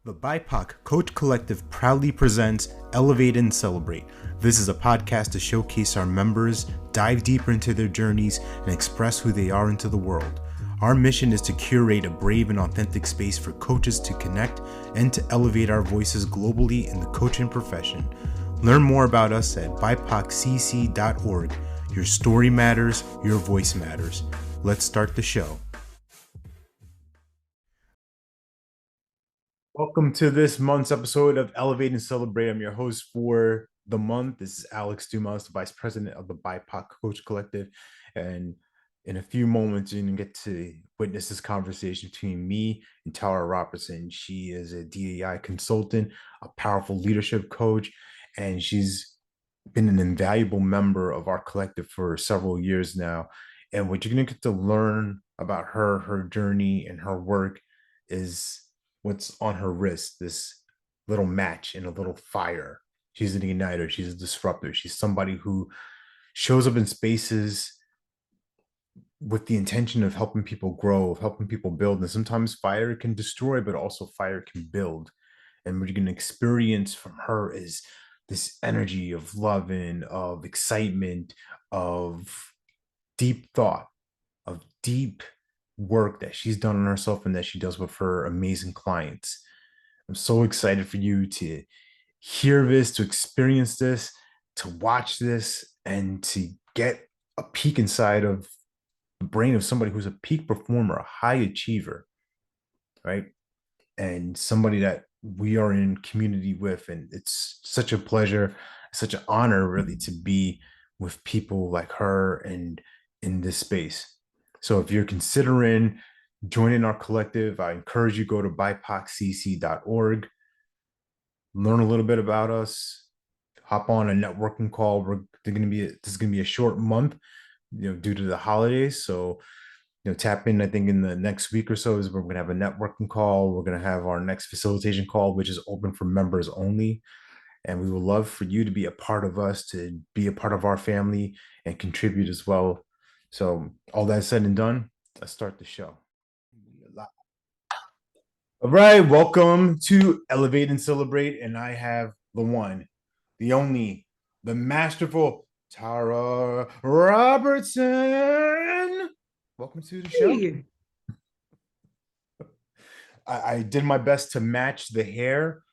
The BIPOC Coach Collective proudly presents Elevate and Celebrate. This is a podcast to showcase our members, dive deeper into their journeys, and express who they are into the world. Our mission is to curate a brave and authentic space for coaches to connect and to elevate our voices globally in the coaching profession. Learn more about us at BIPOCCC.org. Your story matters, your voice matters. Let's start the show. Welcome to this month's episode of Elevate and Celebrate. I'm your host for the month. This is Alex Dumas, the Vice President of the BIPOC Coach Collective. And in a few moments, you're going to get to witness this conversation between me and Tara Robertson. She is a DEI consultant, a powerful leadership coach, and she's been an invaluable member of our collective for several years now. And what you're going to get to learn about her journey, and her work is what's on her wrist, this little match and a little fire. She's an igniter. She's a disruptor. She's somebody who shows up in spaces with the intention of helping people grow, of helping people build. And sometimes fire can destroy, but also fire can build. And what you're going to experience from her is this energy of love and of excitement, of deep thought, of deep work that she's done on herself and that she does with her amazing clients. I'm so excited for you to hear this, to experience this, to watch this, and to get a peek inside of the brain of somebody who's a peak performer, a high achiever, right? And somebody that we are in community with. And it's such a pleasure, such an honor really to be with people like her and in this space. So if you're considering joining our collective, I encourage you to go to BIPOCCC.org, learn a little bit about us, hop on a networking call. This is going to be a short month, due to the holidays. So, tap in. I think in the next week or so is we're going to have a networking call. We're going to have our next facilitation call, which is open for members only. And we would love for you to be a part of us, to be a part of our family and contribute as well. So all that said and done, let's start the show. All right, welcome to Elevate and Celebrate. And I have the one, the only, the masterful Tara Robertson. Welcome to the show. I did my best to match the hair,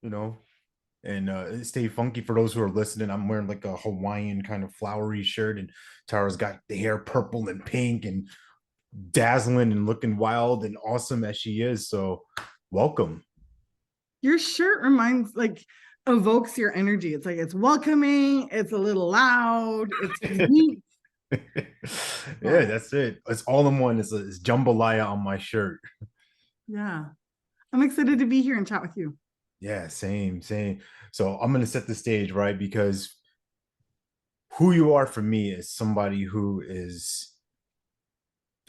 and stay funky. For those who are listening, I'm wearing like a Hawaiian kind of flowery shirt, and Tara's got the hair purple and pink and dazzling and looking wild and awesome as she is. So welcome. Your shirt evokes your energy. It's like, it's welcoming, it's a little loud, it's neat. Yeah, that's it. It's all in one. It's jambalaya on my shirt. Yeah, I'm excited to be here and chat with you. Yeah, same. So I'm going to set the stage, right? Because who you are for me is somebody who is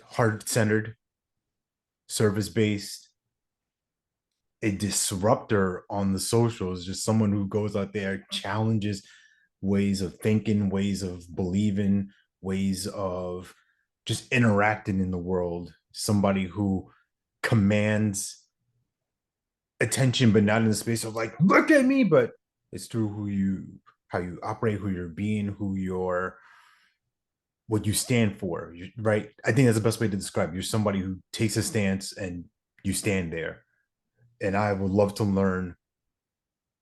heart-centered, service-based, a disruptor on the socials, just someone who goes out there, challenges ways of thinking, ways of believing, ways of just interacting in the world. Somebody who commands attention, but not in the space of like, look at me, but it's through how you operate, who you're being, what you stand for, right? I think that's the best way to describe it. You're somebody who takes a stance and you stand there. And I would love to learn,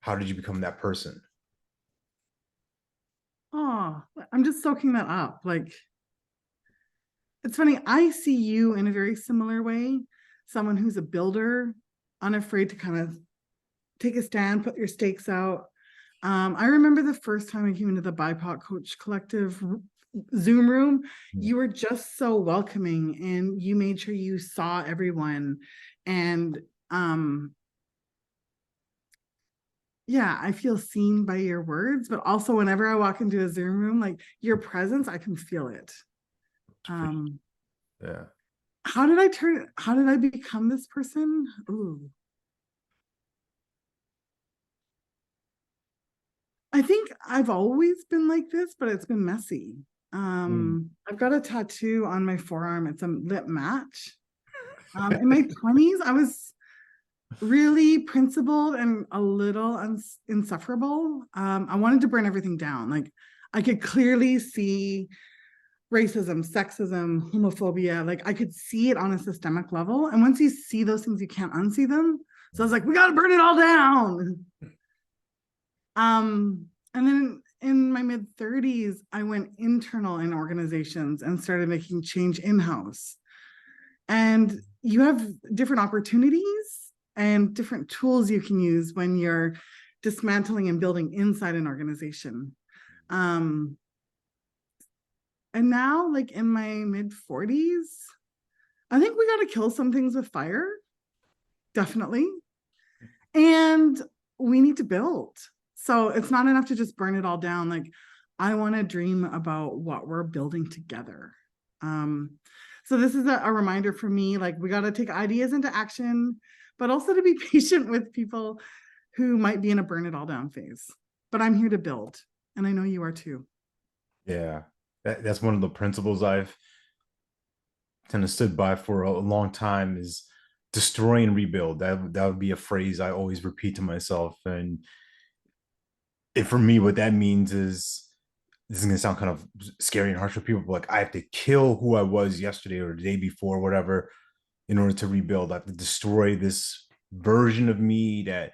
how did you become that person? Oh, I'm just soaking that up. Like, it's funny. I see you in a very similar way. Someone who's a builder, unafraid to kind of take a stand, put your stakes out. I remember the first time I came into the BIPOC Coach Collective Zoom room, you were just so welcoming and you made sure you saw everyone. And yeah, I feel seen by your words, but also whenever I walk into a Zoom room, like your presence, I can feel it. Yeah. How did I become this person? Ooh. I think I've always been like this, but it's been messy. I've got a tattoo on my forearm. It's a lip match. In my 20s, really principled and a little insufferable. I wanted to burn everything down. Like I could clearly see racism, sexism, homophobia. Like I could see it on a systemic level. And once you see those things, you can't unsee them. So I was like, we got to burn it all down. And then in my mid 30s, I went internal in organizations and started making change in-house. And you have different opportunities and different tools you can use when you're dismantling and building inside an organization. And now, like in my mid 40s, I think we got to kill some things with fire, definitely. And we need to build. So it's not enough to just burn it all down. Like I want to dream about what we're building together. So this is a reminder for me, like we got to take ideas into action, but also to be patient with people who might be in a burn it all down phase. But I'm here to build, and I know you are too. Yeah, that's one of the principles I've kind of stood by for a long time is destroy and rebuild. That would be a phrase I always repeat to myself. And for me, what that means is, this is gonna sound kind of scary and harsh for people, but like I have to kill who I was yesterday or the day before, whatever, in order to rebuild. I have to destroy this version of me that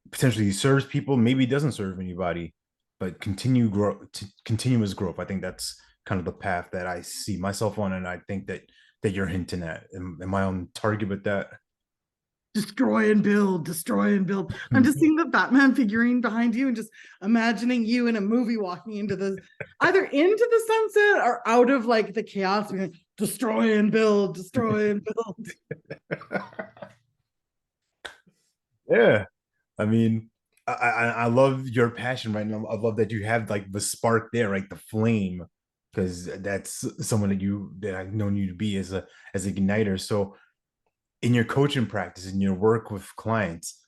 potentially serves people, maybe doesn't serve anybody, but continuous growth. I think that's kind of the path that I see myself on, and I think that you're hinting at. Am I on target with that? Destroy and build, destroy and build. I'm just seeing the Batman figurine behind you and just imagining you in a movie walking into the either into the sunset or out of like the chaos. Destroy and build, destroy and build. Yeah, I mean, I love your passion right now. I love that you have like the spark there, right? The flame, because that's someone that I've known you to be as a igniter. So in your coaching practice, in your work with clients,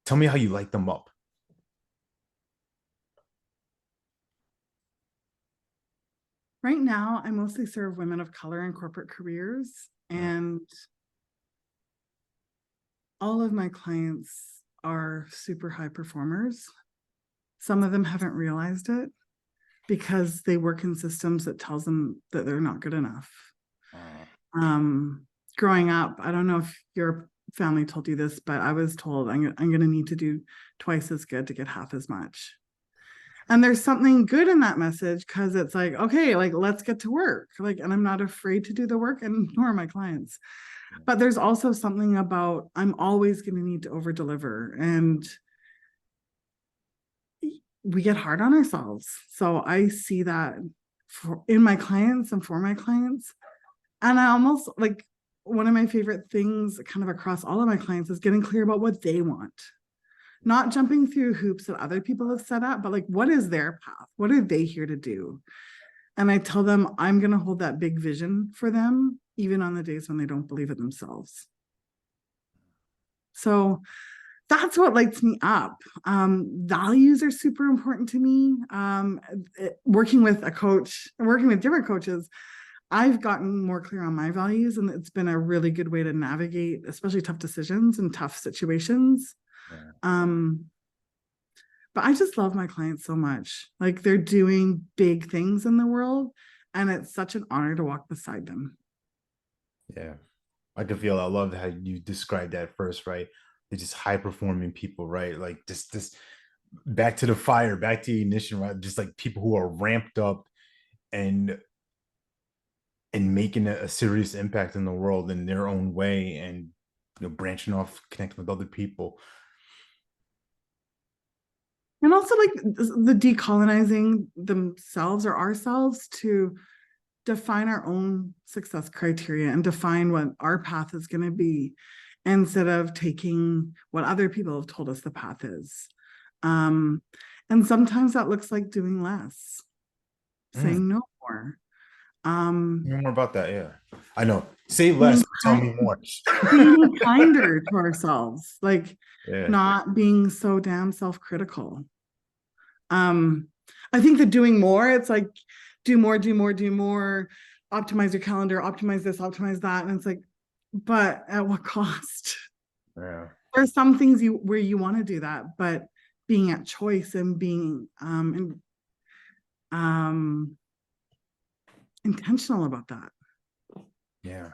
tell me how you light them up. Right now, I mostly serve women of color in corporate careers, and all of my clients are super high performers. Some of them haven't realized it because they work in systems that tells them that they're not good enough. Growing up, I don't know if your family told you this, but I was told I'm going to need to do twice as good to get half as much. And there's something good in that message because it's like, okay, like let's get to work. Like, and I'm not afraid to do the work, and nor are my clients. But there's also something about I'm always going to need to over deliver, and we get hard on ourselves. So I see that in my clients and for my clients. And I almost like one of my favorite things kind of across all of my clients is getting clear about what they want. Not jumping through hoops that other people have set up, but like, what is their path? What are they here to do? And I tell them I'm going to hold that big vision for them, even on the days when they don't believe it themselves. So that's what lights me up. Values are super important to me. Working with a coach, working with different coaches, I've gotten more clear on my values, and it's been a really good way to navigate, especially tough decisions and tough situations. Yeah. But I just love my clients so much. Like they're doing big things in the world, and it's such an honor to walk beside them. Yeah, I can feel. I love how you described that first, right? They're just high performing people, right? Like this back to the fire, back to the ignition, right? Just like people who are ramped up and making a serious impact in the world in their own way, and branching off, connecting with other people. And also like the decolonizing themselves or ourselves to define our own success criteria and define what our path is going to be, instead of taking what other people have told us the path is. And sometimes that looks like doing less, saying no more. More about that, yeah. I know. Say less, tell me more. Being kinder to ourselves, like not being so damn self-critical. I think that doing more, it's like do more, optimize your calendar, optimize this, optimize that. And it's like, but at what cost? Yeah. There are some things where you want to do that, but being at choice and being intentional about that. Yeah.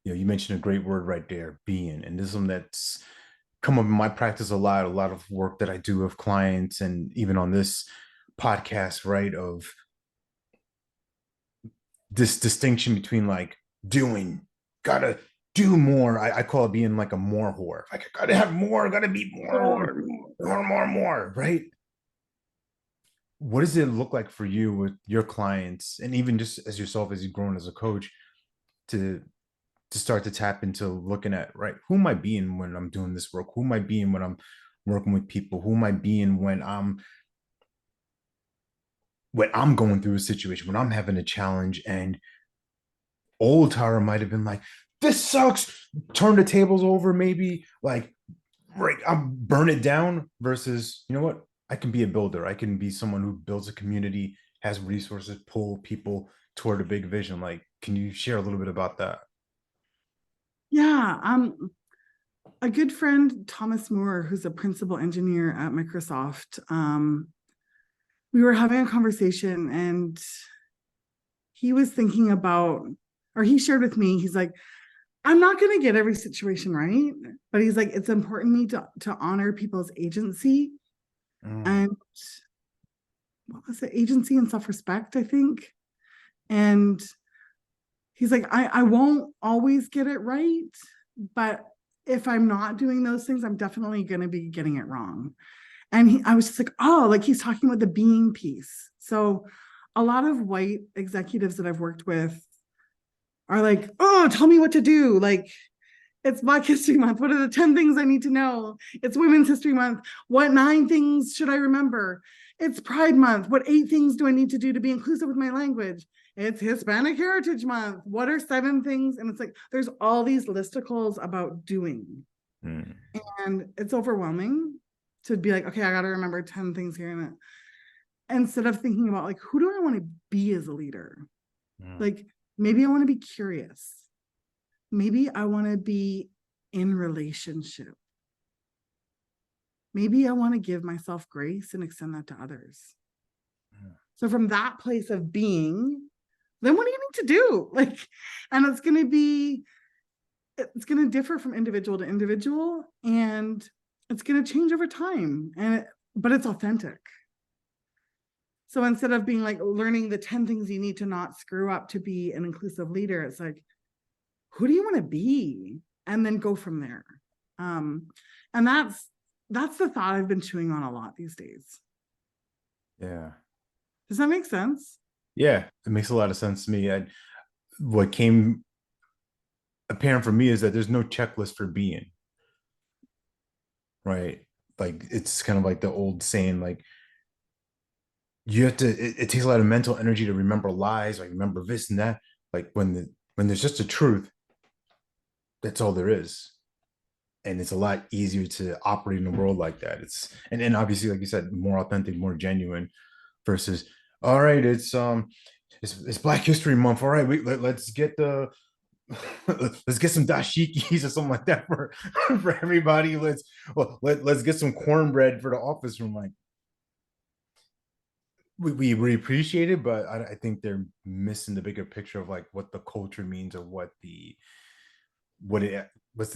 You mentioned a great word right there, being, and this is something that's come up in my practice a lot of work that I do with clients, and even on this podcast, right? Of this distinction between like doing, gotta do more. I call it being like a more whore. Like I gotta have more, gotta be more, right? What does it look like for you with your clients, and even just as yourself as you've grown as a coach, to start to tap into looking at, right, who am I being when I'm doing this work? Who am I being when I'm working with people? Who am I being when I'm going through a situation, when I'm having a challenge? And old Tara might have been like, this sucks, turn the tables over, maybe like, right, I'll burn it down, versus, you know what? I can be a builder. I can be someone who builds a community, has resources, pull people toward a big vision. Like, can you share a little bit about that? Yeah. A good friend, Thomas Moore, who's a principal engineer at Microsoft, we were having a conversation and he was thinking about, or he shared with me, he's like, I'm not going to get every situation right, but he's like, it's important to me to honor people's agency and what was it? Agency and self-respect, I think. And he's like, I won't always get it right, but if I'm not doing those things, I'm definitely going to be getting it wrong. And I was just like, oh, like he's talking about the being piece. So a lot of white executives that I've worked with are like, oh, tell me what to do. Like, it's Black History Month. What are the 10 things I need to know? It's Women's History Month. What 9 things should I remember? It's Pride Month. What 8 things do I need to do to be inclusive with my language? It's Hispanic Heritage Month. What are 7 things? And it's like, there's all these listicles about doing. And it's overwhelming to be like, okay, I got to remember 10 things here. And instead of thinking about like, who do I want to be as a leader? Like, maybe I want to be curious. Maybe I want to be in relationship. Maybe I want to give myself grace and extend that to others. So from that place of being, then what do you need to do? Like, and it's going to differ from individual to individual, and it's going to change over time. But it's authentic. So instead of being like learning the 10 things you need to not screw up to be an inclusive leader, it's like, who do you want to be? And then go from there. And that's the thought I've been chewing on a lot these days. Yeah. Does that make sense? Yeah, it makes a lot of sense to me. What came apparent for me is that there's no checklist for being, right? Like, it's kind of like the old saying, like, you have to, it takes a lot of mental energy to remember lies, like remember this and that. Like, when there's just a truth, that's all there is. And it's a lot easier to operate in a world like that. And then obviously, like you said, more authentic, more genuine, versus, all right, it's Black History Month. All right, let's get let's get some dashikis or something like that for for everybody. Let's get some cornbread for the office room. Like, we appreciate it, but I think they're missing the bigger picture of like what the culture means, or what's the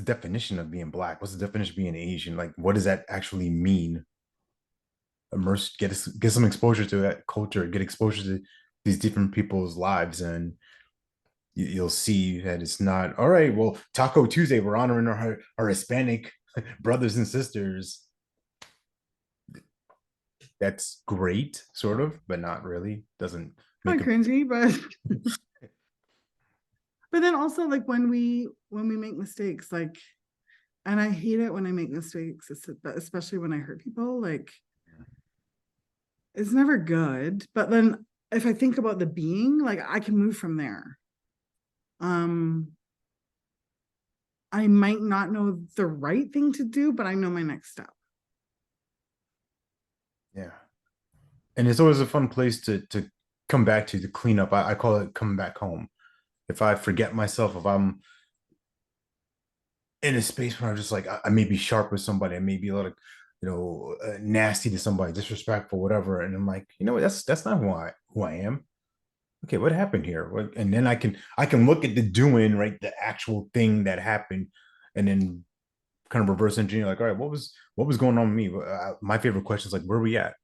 definition of being Black? What's the definition of being Asian? Like, what does that actually mean? Get some exposure to that culture, get exposure to these different people's lives, and you'll see that it's not, all right, well, Taco Tuesday, we're honoring our Hispanic brothers and sisters. That's great, sort of, but not really. Doesn't Not make a cringy, but then also like when we make mistakes, like, and I hate it when I make mistakes, especially when I hurt people, like it's never good. But then if I think about the being, like I can move from there. I might not know the right thing to do, but I know my next step. Yeah. And it's always a fun place to come back to clean up. I call it coming back home. If I forget myself, in a space where I'm just like, I may be sharp with somebody, I may be a little, nasty to somebody, disrespectful, whatever. And I'm like, you know what, that's not who I am. Okay, what happened here? And then I can look at the doing, right, the actual thing that happened, and then kind of reverse engineer, like, all right, what was going on with me? My favorite question is like, where are we at?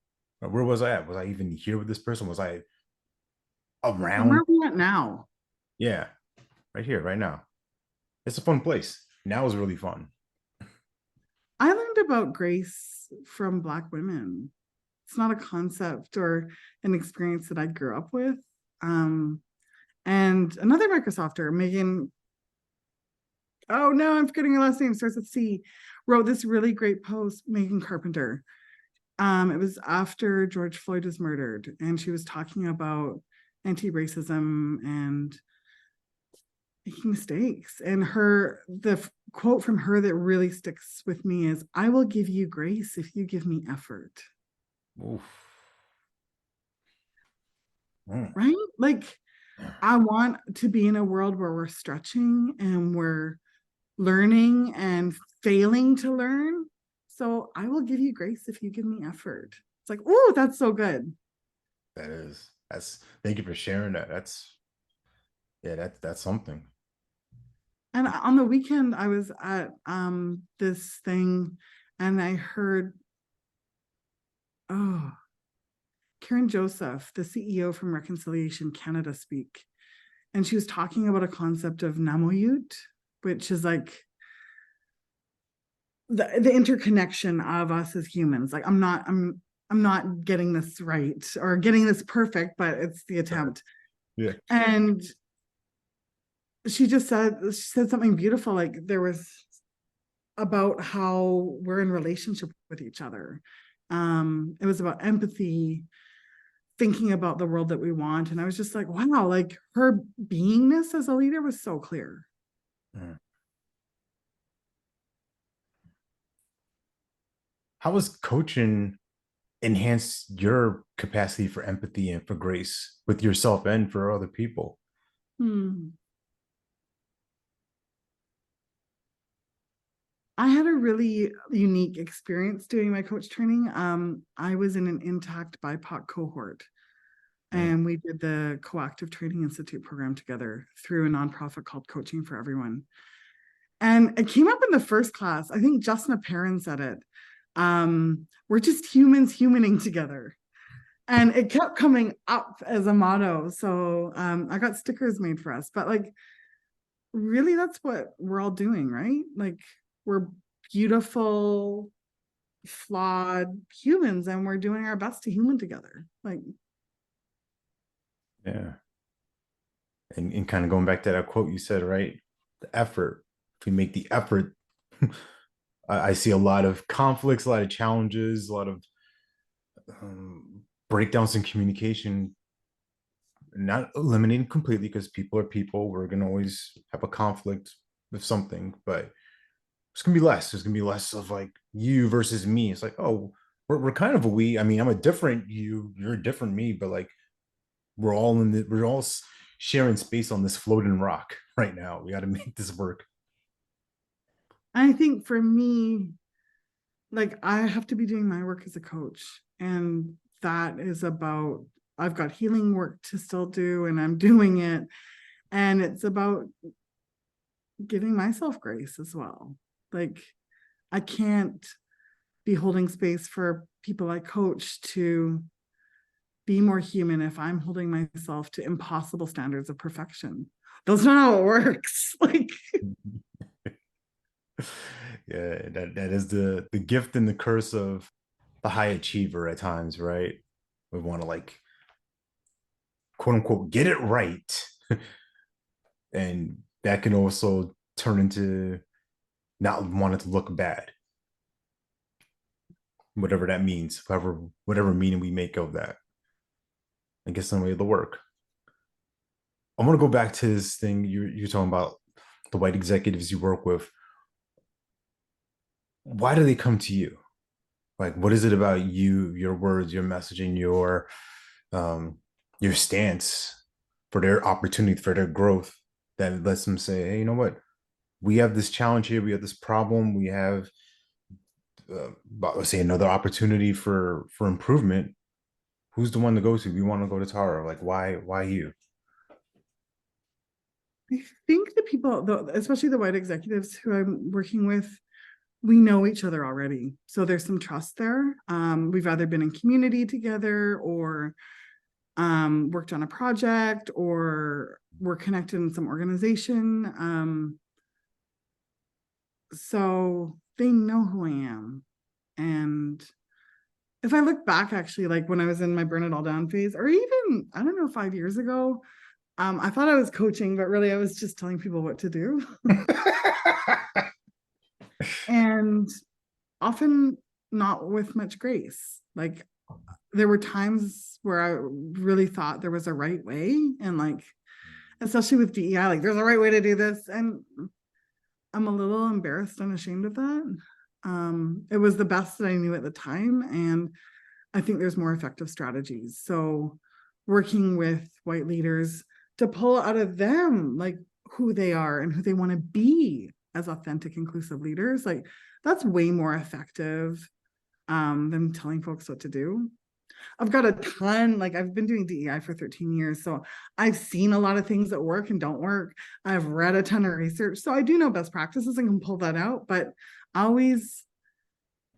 Where was I at? Was I even here with this person? Was I And where around? are we at now? Yeah, right here, right now. It's a fun place. Now is really fun. I learned about grace from Black women. It's not a concept or an experience that I grew up with. And another Microsofter, Megan, oh no, I'm forgetting her last name, starts with C, wrote this really great post, Megan Carpenter. It was after George Floyd was murdered, and she was talking about anti-racism and making mistakes. And the quote from her that really sticks with me is, "I will give you grace if you give me effort." Oof. Mm. Right? Like, I want to be in a world where we're stretching and we're learning and failing to learn. So I will give you grace if you give me effort. It's like, oh, that's so good. That's thank you for sharing that. That's something. And on the weekend, I was at this thing and I heard, oh, Karen Joseph, the CEO from Reconciliation Canada, speak. And she was talking about a concept of namoyut, which is like the interconnection of us as humans. Like, I'm not getting this right or getting this perfect, but it's the attempt. Yeah. And she said something beautiful, like there was about how we're in relationship with each other. It was about empathy, thinking about the world that we want. And I was just like, wow, like her beingness as a leader was so clear. Mm. How has coaching enhanced your capacity for empathy and for grace with yourself and for other people? Hmm. I had a really unique experience doing my coach training. I was in an intact BIPOC cohort, Mm. and we did the Coactive Training Institute program together through a nonprofit called Coaching for Everyone. And it came up in the first class. I think Justin Perrin said it. We're just humans humaning together. And it kept coming up as a motto. So I got stickers made for us. But like, really, that's what we're all doing, right? Like, we're beautiful, flawed humans, and we're doing our best to human together. Like, Yeah. And kind of going back to that quote you said, right? The effort. If we make the effort, I see a lot of conflicts, a lot of challenges, a lot of breakdowns in communication, not eliminating completely because people are people. We're going to always have a conflict with something, but it's going to be less. There's going to be less of like you versus me. It's like, oh, we're kind of a we. I mean, I'm a different you, you're a different me, but like we're all sharing space on this floating rock right now. We got to make this work. I think for me, like, I have to be doing my work as a coach, and that is about, I've got healing work to still do, and I'm doing it. And it's about giving myself grace as well. Like, I can't be holding space for people I coach to be more human if I'm holding myself to impossible standards of perfection. That's not how it works. Like, Yeah, that is the gift and the curse of the high achiever at times, right? We want to like quote unquote get it right. And that can also turn into not wanting to look bad, whatever that means, whatever meaning we make of that. I guess some way of the work. I want to go back to this thing you're talking about the white executives you work with. Why do they come to you? Like, what is it about you, your words, your messaging, um, your stance for their opportunity, for their growth that lets them say, hey, you know what? we have this challenge here, we have this problem, we have let's say another opportunity for improvement. Who's the one to go to? We want to go to Tara. Like, why you? I think the people, especially the white executives who I'm working with, we know each other already. So there's some trust there. We've either been in community together or worked on a project, or we're connected in some organization. So they know who I am. And if I look back, actually, like when I was in my burn it all down phase, or even, I don't know, 5 years ago, I thought I was coaching, but really I was just telling people what to do. And often not with much grace. Like there were times where I really thought there was a right way, and like, especially with DEI, like there's a right way to do this. And I'm a little embarrassed and ashamed of that. It was the best that I knew at the time. And I think there's more effective strategies. So working with white leaders to pull out of them like who they are and who they want to be as authentic, inclusive leaders, like that's way more effective than telling folks what to do. I've got a ton, like I've been doing DEI for 13 years. So I've seen a lot of things that work and don't work. I've read a ton of research. So I do know best practices and can pull that out. But always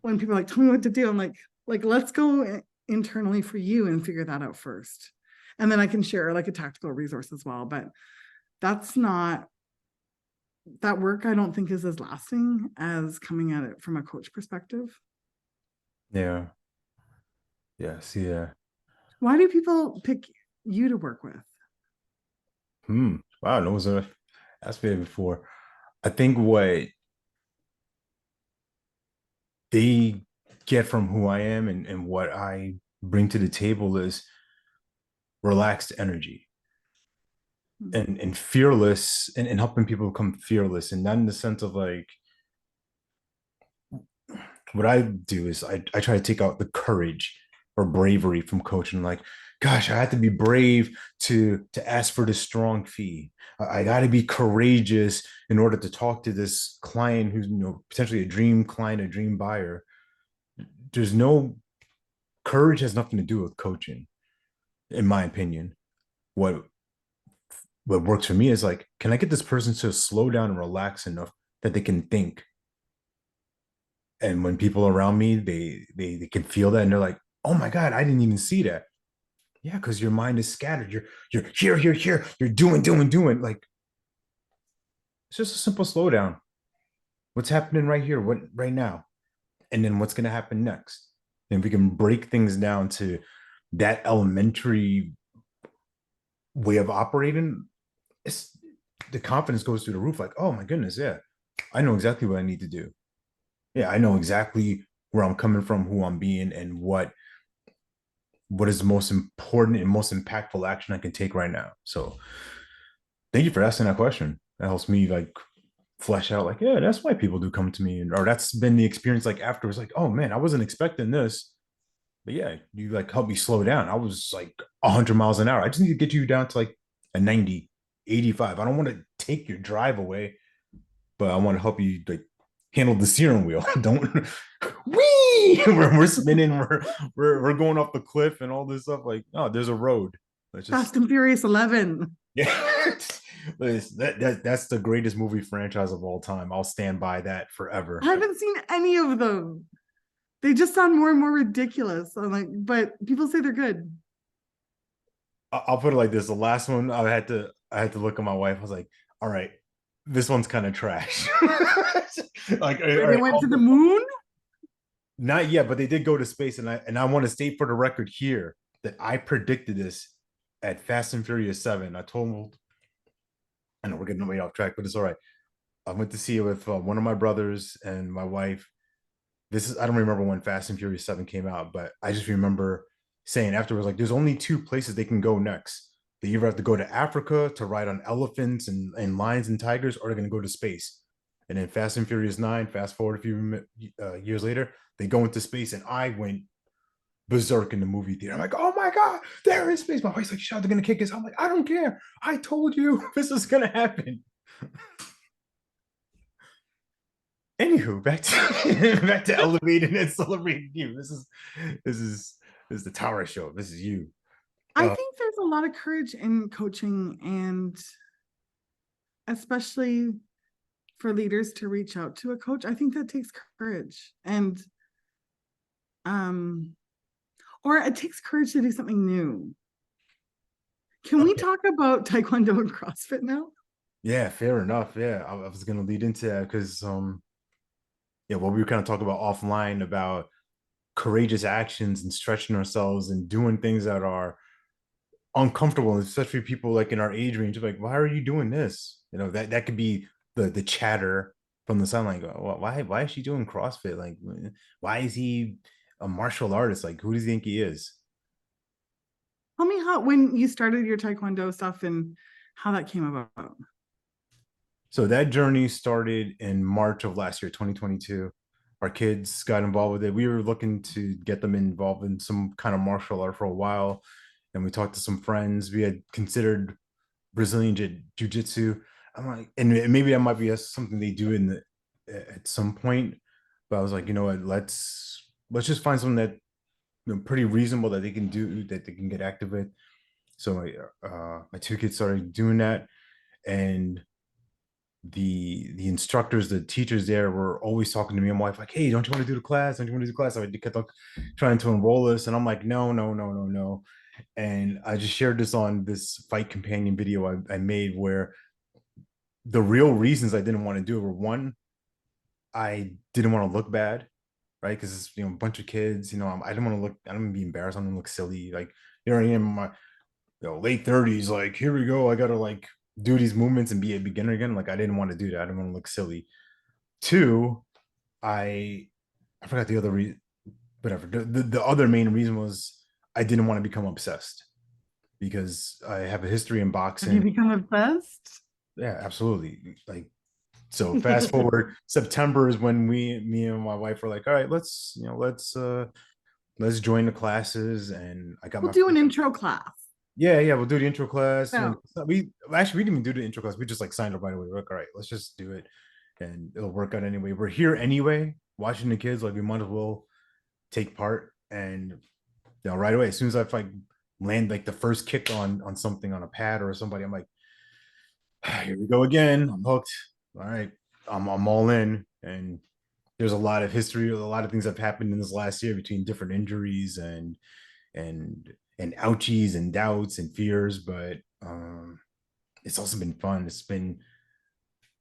when people are like, tell me what to do, I'm like, let's go internally for you and figure that out first. And then I can share like a tactical resource as well. But that's not, that work I don't think is as lasting as coming at it from a coach perspective. Yeah. Yes. Yeah. Why do people pick you to work with? Wow. No one's asked me that before. I think what they get from who I am and what I bring to the table is relaxed energy and fearless and helping people become fearless. And not in the sense of like, what I do is I try to take out the courage or bravery from coaching. Like, gosh, I had to be brave to ask for this strong fee. I got to be courageous in order to talk to this client who's potentially a dream client, a dream buyer. There's no courage has nothing to do with coaching, in my opinion. What what works for me is like, can I get this person to slow down and relax enough that they can think? And when people around me, they can feel that and they're like, oh my God, I didn't even see that. Yeah, because your mind is scattered. You're here. You're doing. Like it's just a simple slowdown. What's happening right here? What right now? And then what's gonna happen next? And if we can break things down to that elementary way of operating, it's the confidence goes through the roof. Like, oh my goodness, yeah, I know exactly what I need to do. Yeah, I know exactly where I'm coming from, who I'm being, and what is the most important and most impactful action I can take right now. So thank you for asking that question. That helps me like flesh out like, yeah, that's why people do come to me. Or that's been the experience like afterwards, like, oh man, I wasn't expecting this. But yeah, you like help me slow down. I was like 100 miles an hour. I just need to get you down to like a 90, 85. I don't want to take your drive away, but I want to help you like handle the steering wheel. Don't wee we're spinning, we're going off the cliff and all this stuff. Like, oh, there's a road. Let's just Fast and Furious 11. yeah. That's the greatest movie franchise of all time. I'll stand by that forever. I haven't seen any of them. They just sound more and more ridiculous. I'm like, but people say they're good. I'll put it like this: the last one, I had to look at my wife. I was like, all right, this one's kind of trash. Like, all Where they right, went to the moon. not yet, but they did go to space, and I want to state for the record here that I predicted this at Fast and Furious 7. I told, I know we're getting way off track, but it's all right. I went to see it with one of my brothers and my wife. I don't remember when Fast and Furious 7 came out, but I just remember saying afterwards, like, there's only two places they can go next. They either have to go to Africa to ride on elephants and lions and tigers, or they're going to go to space. And then Fast and Furious 9, fast forward a few years later, they go into space, and I went berserk in the movie theater. I'm like, oh my God, they're in space. My wife's like, shut, they're going to kick us. I'm like, I don't care. I told you this is going to happen. Anywho, back to back to elevating and celebrating you. This is the Tara show. This is you. I think there's a lot of courage in coaching, and especially for leaders to reach out to a coach. I think that takes courage, and or it takes courage to do something new. Can we talk about Taekwondo and CrossFit now? Yeah, fair enough. Yeah, I was gonna lead into that because yeah, what we were kind of talking about offline about courageous actions and stretching ourselves and doing things that are uncomfortable, especially people like in our age range. Like, why are you doing this? You know, that could be the chatter from the sideline. Well, why is she doing CrossFit? Like, why is he a martial artist? Like, who does he think he is? Tell me how, when you started your Taekwondo stuff and how that came about. So that journey started in March of last year, 2022. Our kids got involved with it. We were looking to get them involved in some kind of martial art for a while. And we talked to some friends. We had considered Brazilian jiu-jitsu. I'm like, and maybe that might be something they do at some point. But I was like, you know what, let's just find something that, you know, pretty reasonable that they can do, that they can get active with. So my two kids started doing that, and the instructors, the teachers there were always talking to me and my wife, like, hey, don't you want to do the class? Don't you want to do the class? So I kept trying to enroll us. And I'm like, no, no, no, no, no. And I just shared this on this fight companion video I made, where the real reasons I didn't want to do it were, one, I didn't want to look bad, right? Because it's, you know, a bunch of kids, you know, I didn't want to look, I don't want to be embarrassed. I don't want to look silly. Like, you know, I am in my, you know, late 30s, like, here we go. I got to like do these movements and be a beginner again. Like, I didn't want to do that. I didn't want to look silly. Two, I forgot the other reason, whatever. The other main reason was I didn't want to become obsessed, because I have a history in Have you boxing. become obsessed? Yeah, absolutely. Like, so fast forward, September is when me and my wife were like, all right, let's join the classes. And I got We'll my do an intro class. yeah, we'll do the intro class. And Yeah. we didn't even do the intro class. We just like signed up right away. We're like, all right, let's just do it, and it'll work out anyway. We're here anyway, watching the kids. Like, we might as well take part. And, you know, right away, as soon as I like land like the first kick on something, on a pad or somebody, I'm like, here we go again. I'm hooked. All right, I'm all in. And there's a lot of history, a lot of things that have happened in this last year between different injuries and ouchies and doubts and fears. But it's also been fun.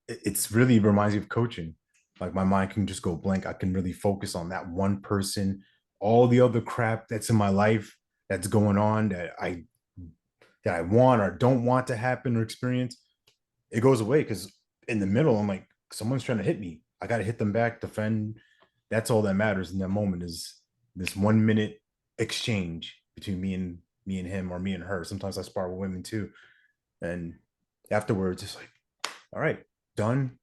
It's really reminds me of coaching. Like, my mind can just go blank. I can really focus on that one person. All the other crap that's in my life that's going on, that I want or don't want to happen or experience, it goes away. Because in the middle, I'm like, someone's trying to hit me. I got to hit them back, defend. That's all that matters in that moment, is this 1 minute exchange between me and him, or me and her. Sometimes I spar with women too. And afterwards, it's like, all right, done.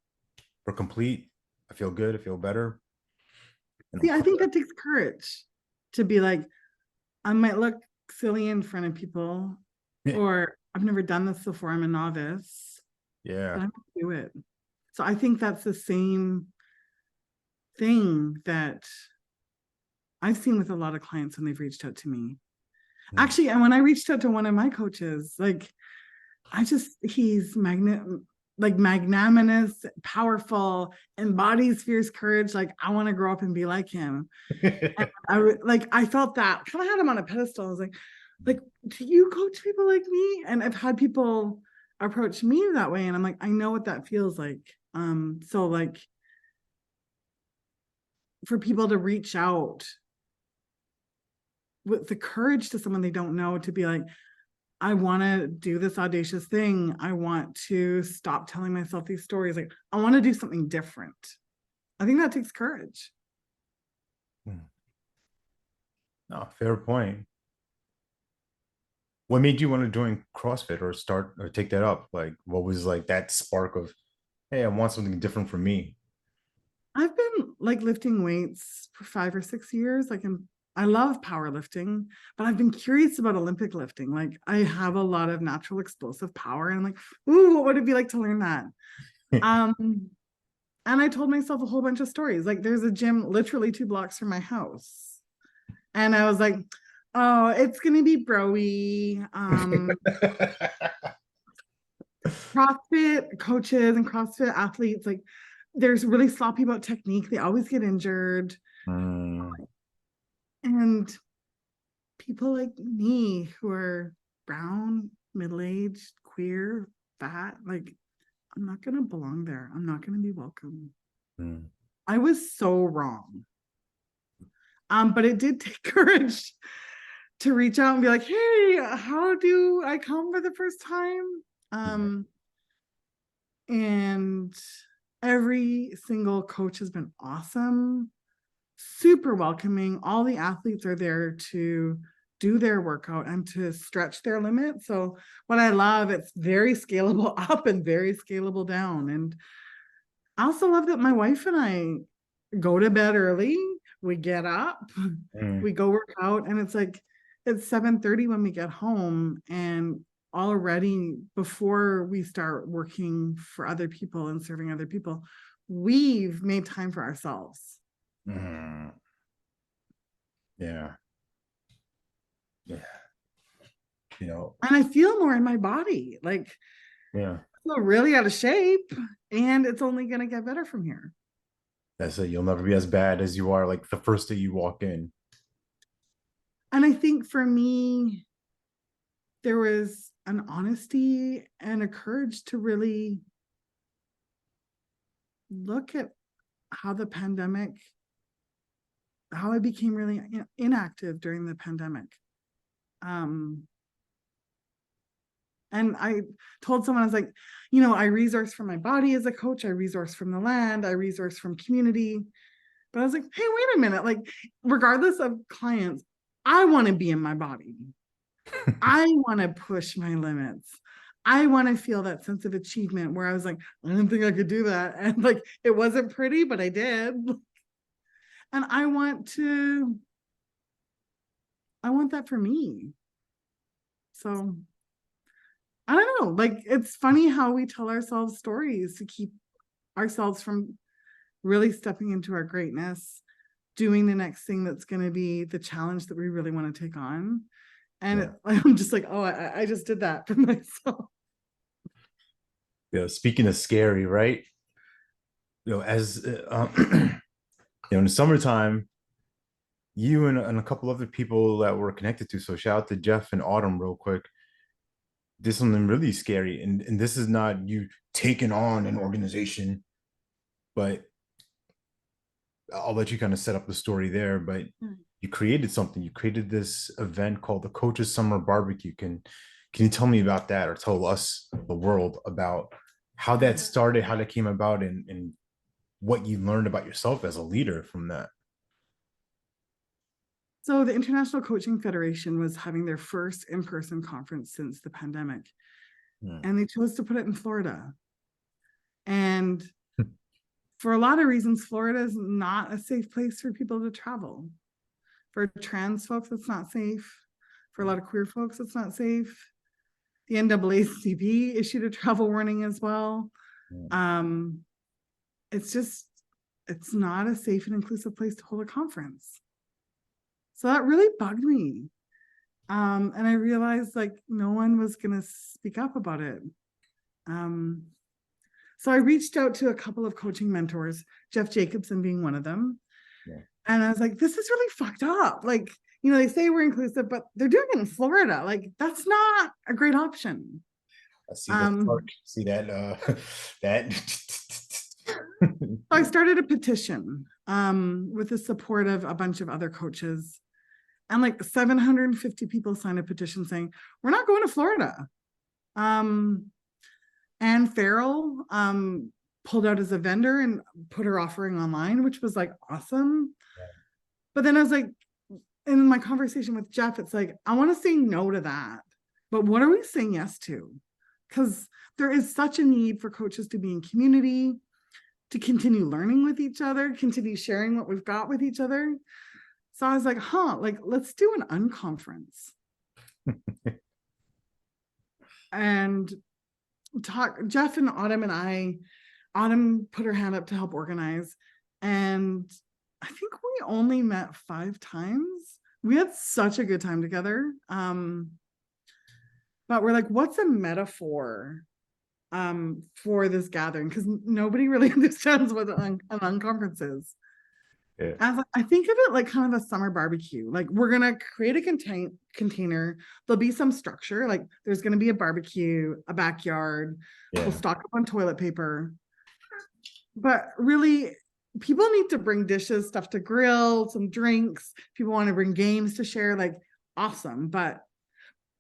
We're complete. I feel good. I feel better. And See, I think that takes courage to be like, I might look silly in front of people, or I've never done this before. I'm a novice, but yeah. I'm gonna do it. So I think that's the same thing that I've seen with a lot of clients when they've reached out to me. Actually, and when I reached out to one of my coaches, like, he's magnanimous, powerful, embodies fierce courage. Like, I want to grow up and be like him. And I felt that, kind of had him on a pedestal. I was like, do you coach people like me? And I've had people approach me that way, and I'm like, I know what that feels like. So like, for people to reach out with the courage to someone they don't know, to be like, I want to do this audacious thing. I want to stop telling myself these stories. Like, I want to do something different. I think that takes courage. No, fair point. What made you want to join CrossFit or start or take that up? Like, what was like that spark of, hey, I want something different for me? I've been like lifting weights for 5 or 6 years. I love powerlifting, but I've been curious about Olympic lifting. Like, I have a lot of natural explosive power, and I'm like, ooh, what would it be like to learn that? And I told myself a whole bunch of stories. Like there's a gym literally 2 blocks from my house. And I was like, oh, it's gonna be broy. CrossFit coaches and CrossFit athletes, like there's really sloppy about technique. They always get injured. And people like me who are brown, middle-aged, queer, fat, like I'm not gonna belong there. I'm not gonna be welcome. I was so wrong. But it did take courage to reach out and be like, hey, how do I come for the first time? And every single coach has been awesome, super welcoming. All the athletes are there to do their workout and to stretch their limits. So what I love, it's very scalable up and very scalable down. And I also love that my wife and I go to bed early. We get up, we go work out, and it's like it's 7:30 when we get home, and already before we start working for other people and serving other people, we've made time for ourselves. Yeah. You know, and I feel more in my body. Like, yeah, I feel really out of shape, and it's only going to get better from here. that's it. You'll never be as bad as you are like the first day you walk in. And I think for me, there was an honesty and a courage to really look at how the pandemic, how I became really inactive during the pandemic. And I told someone, I was like, I resource from my body as a coach, I resource from the land, I resource from community. But I was like, hey, wait a minute. Like, regardless of clients, I want to be in my body. I want to push my limits. I want to feel that sense of achievement where I was like, I didn't think I could do that. And like, it wasn't pretty, but I did. And I want that for me. So I don't know, like, it's funny how we tell ourselves stories to keep ourselves from really stepping into our greatness, doing the next thing that's going to be the challenge that we really want to take on. And I'm just like, oh, I just did that for myself. Speaking of scary, right? As in the summertime, you and a couple other people that we're connected to. So shout out to Jeff and Autumn real quick. Did something really scary, and this is not you taking on an organization, but I'll let you kind of set up the story there. But you created something. You created this event called the Coaches Summer BBQ. Can you tell me about that, or tell us, the world, about how that started, how that came about, and what you learned about yourself as a leader from that? So the International Coaching Federation was having their first in-person conference since the pandemic. And they chose to put it in Florida. And for a lot of reasons, Florida is not a safe place for people to travel. For trans folks, it's not safe. For a lot of queer folks, it's not safe. The NAACP issued a travel warning as well. It's not a safe and inclusive place to hold a conference. So that really bugged me. And I realized like no one was going to speak up about it. So I reached out to a couple of coaching mentors, Jeff Jacobson being one of them. And I was like, this is really fucked up. Like, they say we're inclusive, but they're doing it in Florida. Like, that's not a great option. I see that. See that. That. So I started a petition with the support of a bunch of other coaches. And like 750 people signed a petition saying, we're not going to Florida. Anne Farrell pulled out as a vendor and put her offering online, which was like awesome. But then I was like, in my conversation with Jeff, it's like, I want to say no to that. But what are we saying yes to? Because there is such a need for coaches to be in community, to continue learning with each other, continue sharing what we've got with each other. So I was like, let's do an unconference. And Jeff and Autumn and I Autumn put her hand up to help organize. And I think we only met 5 times. We had such a good time together. But we're like, what's a metaphor for this gathering? Because nobody really understands what an unconference is. Yeah. I think of it like kind of a summer barbecue. Like we're gonna create a container. There'll be some structure. Like there's gonna be a barbecue, a backyard. Yeah. We'll stock up on toilet paper. But really, people need to bring dishes, stuff to grill, some drinks. People want to bring games to share. Like awesome. But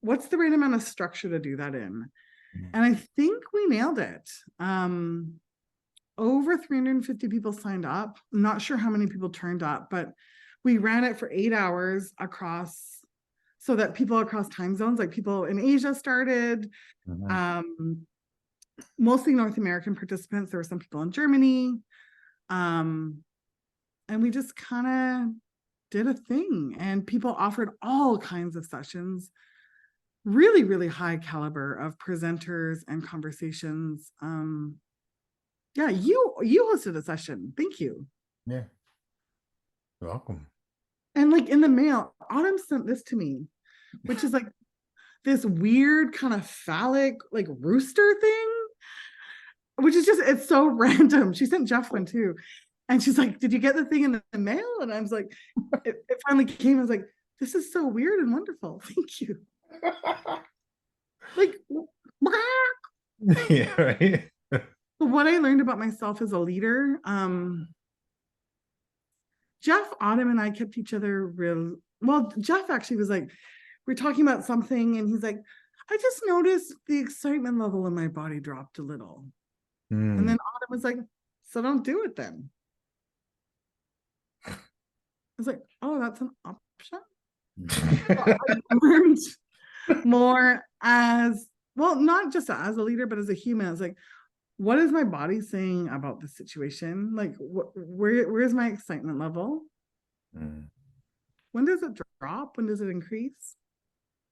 what's the right amount of structure to do that in? And I think we nailed it. Over 350 people signed up. I'm not sure how many people turned up, but we ran it for 8 hours across, so that people across time zones, like people in Asia started, mostly North American participants. There were some people in Germany. And we just kind of did a thing, and people offered all kinds of sessions, really, really high caliber of presenters and conversations. Yeah, you hosted a session. Thank you. Yeah. You're welcome. And like in the mail, Autumn sent this to me, which is like this weird kind of phallic, like rooster thing, which is just, it's so random. She sent Jeff one too. And she's like, did you get the thing in the mail? And I was like, it finally came. I was like, this is so weird and wonderful. Thank you. Like, yeah, right. what I learned about myself as a leader, Jeff, Autumn, and I kept each other real well. Jeff actually was like, we're talking about something, and he's like, I just noticed the excitement level in my body dropped a little. And then Autumn was like, so don't do it then. I was like, oh, that's an option. I learned more as well, not just as a leader, but as a human. I was like, what is my body saying about the situation? Like, where's my excitement level? When does it drop? When does it increase?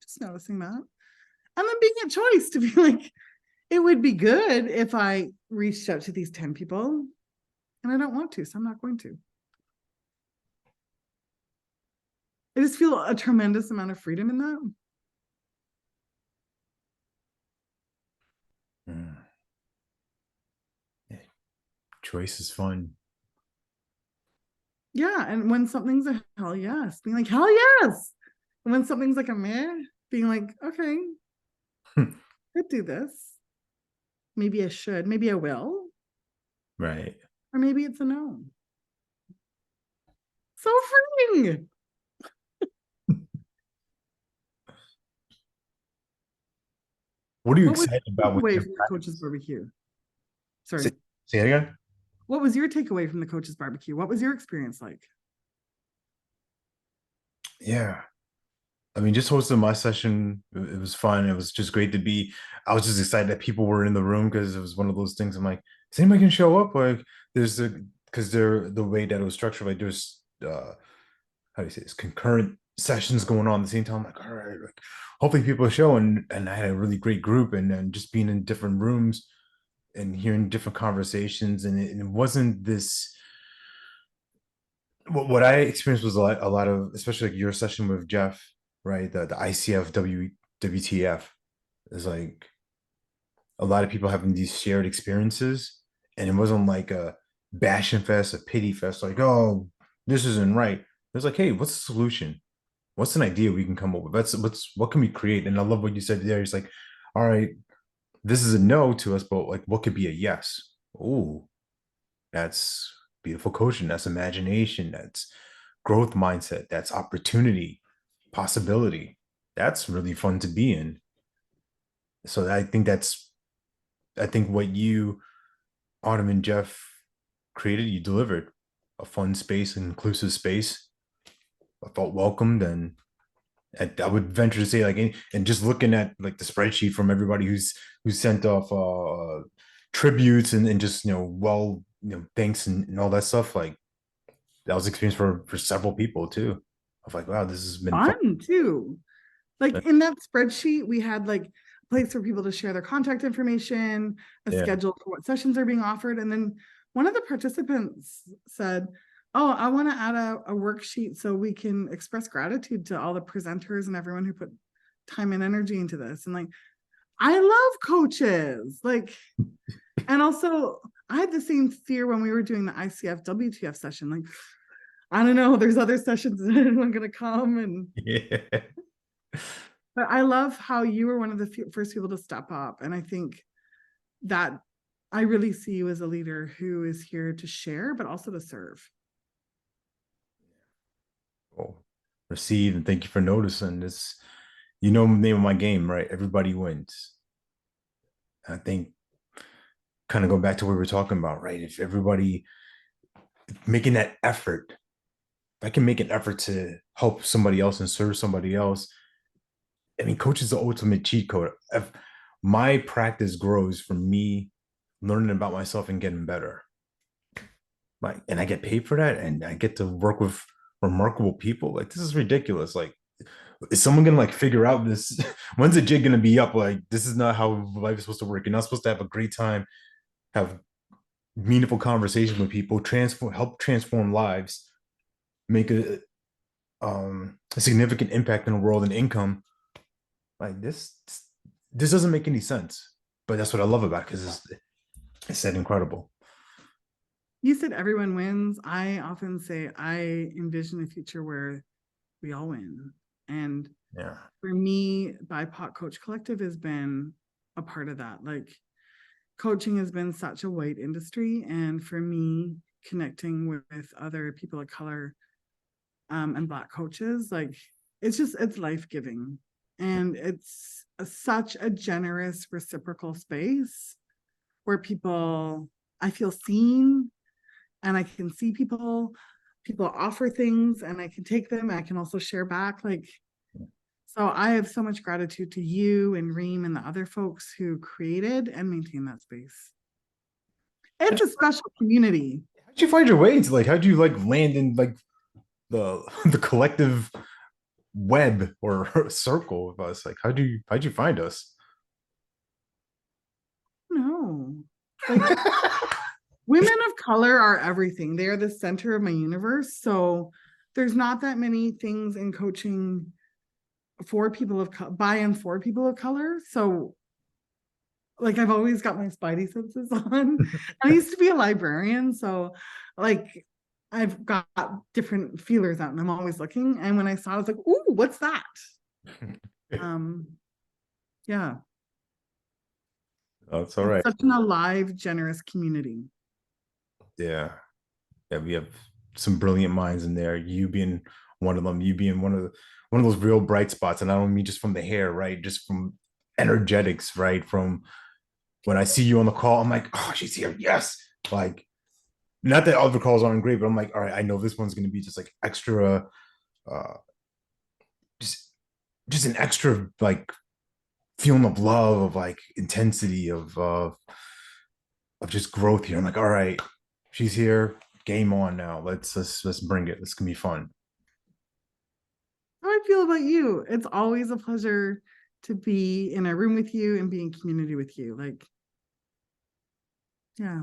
Just noticing that. And then being a choice to be like, it would be good if I reached out to these 10 people, and I don't want to, so I'm not going to. I just feel a tremendous amount of freedom in that. Yeah. Choice is fun. Yeah, and when something's a hell yes, being like, hell yes. And when something's like a meh, being like, okay, could do this. Maybe I should, maybe I will. Right. Or maybe it's a no. So freeing. What are you excited about with away from the Coaches BBQ? Sorry. Say it again. What was your takeaway from the Coaches BBQ? What was your experience like? Yeah. I mean, just hosting my session, it was fun. It was just great to be. I was just excited that people were in the room, because it was one of those things. I'm like, is anybody can show up? Like, there's because they're the way that it was structured. Like, there's how do you say this, concurrent sessions going on at the same time. I'm like, all right, like, hopefully people show. And I had a really great group, and just being in different rooms and hearing different conversations, and it wasn't this. What I experienced was a lot of, especially like your session with Jeff, right? The ICF WTF is like a lot of people having these shared experiences, and it wasn't like a bashing fest, a pity fest, like, oh, this isn't right. It was like, hey, what's the solution? What's an idea we can come up with? What can we create? And I love what you said there. It's like, all right, this is a no to us, but like, what could be a yes? Oh, that's beautiful coaching. That's imagination. That's growth mindset. That's opportunity, possibility. That's really fun to be in. So I think what you, Autumn and Jeff, created, you delivered a fun space, an inclusive space. I felt welcomed, and I would venture to say, like, and just looking at like the spreadsheet from everybody who sent off tributes and just thanks and all that stuff, like that was experience for several people too. I was like, wow, this has been fun too. Like in that spreadsheet, we had like place for people to share their contact information, a Yeah. schedule for what sessions are being offered. And then one of the participants said, oh, I want to add a worksheet so we can express gratitude to all the presenters and everyone who put time and energy into this. And like, I love coaches. Like, and also I had the same fear when we were doing the ICF WTF session. Like, I don't know, there's other sessions that anyone gonna come. And Yeah. but I love how you were one of the first people to step up. And I think that I really see you as a leader who is here to share, but also to serve. Well, receive and thank you for noticing this. You know, the name of my game, right? Everybody wins. I think kind of go back to what we were talking about, right? If everybody making that effort, if I can make an effort to help somebody else and serve somebody else, I mean, coach is the ultimate cheat code. If my practice grows from me learning about myself and getting better, like, and I get paid for that, and I get to work with remarkable people. Like, this is ridiculous. Like, is someone gonna like figure out this? When's the jig gonna be up? Like, this is not how life is supposed to work. You're not supposed to have a great time, have meaningful conversation with people, help transform lives, make a significant impact in the world and income. Like this doesn't make any sense. But that's what I love about it, because it's that incredible. You said everyone wins. I often say I envision a future where we all win. And Yeah. for me, BIPOC Coach Collective has been a part of that. Like, coaching has been such a white industry. And for me, connecting with other people of color and Black coaches, like, it's life-giving. And it's such a generous, reciprocal space where I feel seen, and I can see people offer things and I can take them. I can also share back. Like, so I have so much gratitude to you and Reem and the other folks who created and maintain that space. It's a special community. How'd you find your way into, like, how'd you like land in like the the collective web or circle of us? Like, how'd you find us? No, like, women of color are everything. They are the center of my universe. So there's not that many things in coaching for people of by and for people of color. So like, I've always got my spidey senses on. I used to be a librarian, so like, I've got different feelers out and I'm always looking. And when I saw it, I was like, ooh, what's that? Yeah. That's all It's right. such an alive, generous community. Yeah. Yeah, we have some brilliant minds in there. You being one of them, you being one of those real bright spots. And I don't mean just from the hair, right? Just from energetics, right? From when I see you on the call, I'm like, oh, she's here. Yes. Like, not that other calls aren't great, but I'm like, all right, I know this one's gonna be just like extra, uh, just just an extra like feeling of love, of like intensity, of just growth here. I'm like, all right, she's here. Game on now. Let's bring it. This can be fun. How I feel about you. It's always a pleasure to be in a room with you and be in community with you. Like, yeah.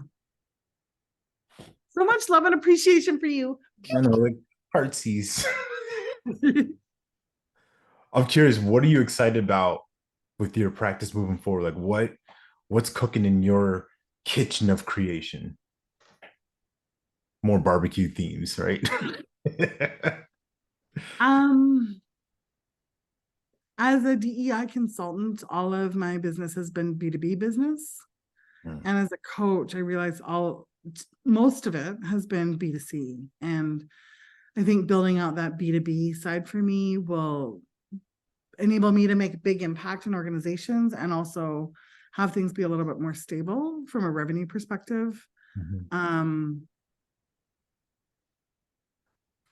So much love and appreciation for you. I know, like heartsies. I'm curious, what are you excited about with your practice moving forward? Like what's cooking in your kitchen of creation? More barbecue themes, right? Um, as a DEI consultant, all of my business has been B2B business. Mm. And as a coach, I realized most of it has been B2C. And I think building out that B2B side for me will enable me to make a big impact in organizations and also have things be a little bit more stable from a revenue perspective. Mhm.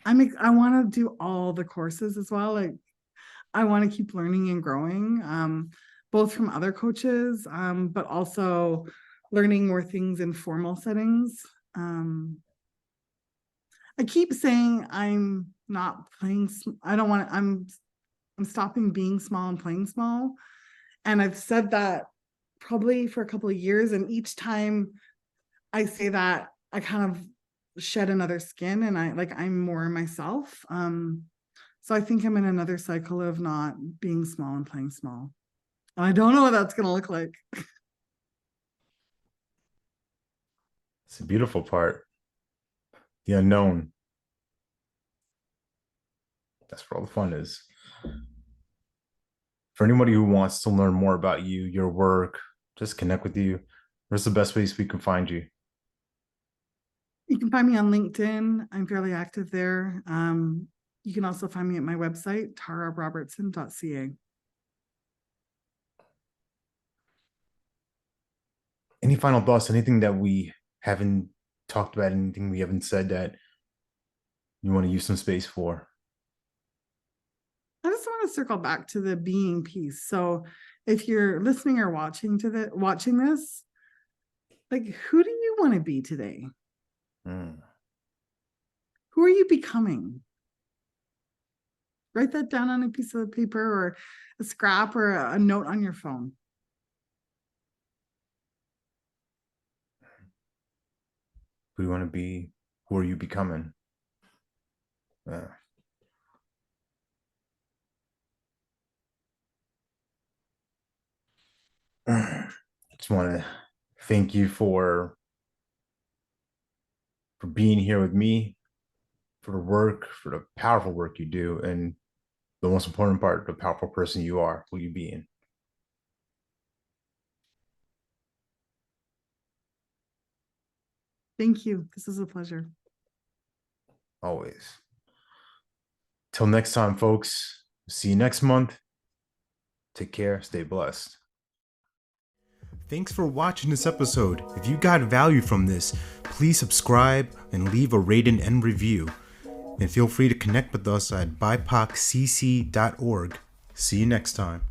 I want to do all the courses as well. Like, I want to keep learning and growing, both from other coaches, but also learning more things in formal settings. I keep saying I'm not playing. I don't want to, I'm stopping being small and playing small. And I've said that probably for a couple of years. And each time I say that, I kind of shed another skin and I'm more myself. So I think I'm in another cycle of not being small and playing small. And I don't know what that's going to look like. It's a beautiful part. The unknown. That's where all the fun is. For anybody who wants to learn more about you, your work, just connect with you, where's the best place we can find you? You can find me on LinkedIn. I'm fairly active there. You can also find me at my website, tararobertson.ca. Any final thoughts? Anything that we haven't talked about? Anything we haven't said that you want to use some space for? I just want to circle back to the being piece. So if you're listening or watching this, like, who do you want to be today? Who are you becoming? Write that down on a piece of paper or a scrap or a note on your phone. Who do you want to be? Who are you becoming? Just want to thank you for being here with me, for the work, for the powerful work you do, and the most important part, the powerful person you are, who you being. Thank you. This is a pleasure. Always. Till next time, folks. See you next month. Take care. Stay blessed. Thanks for watching this episode. If you got value from this, please subscribe and leave a rating and review. And feel free to connect with us at bipoccc.org. See you next time.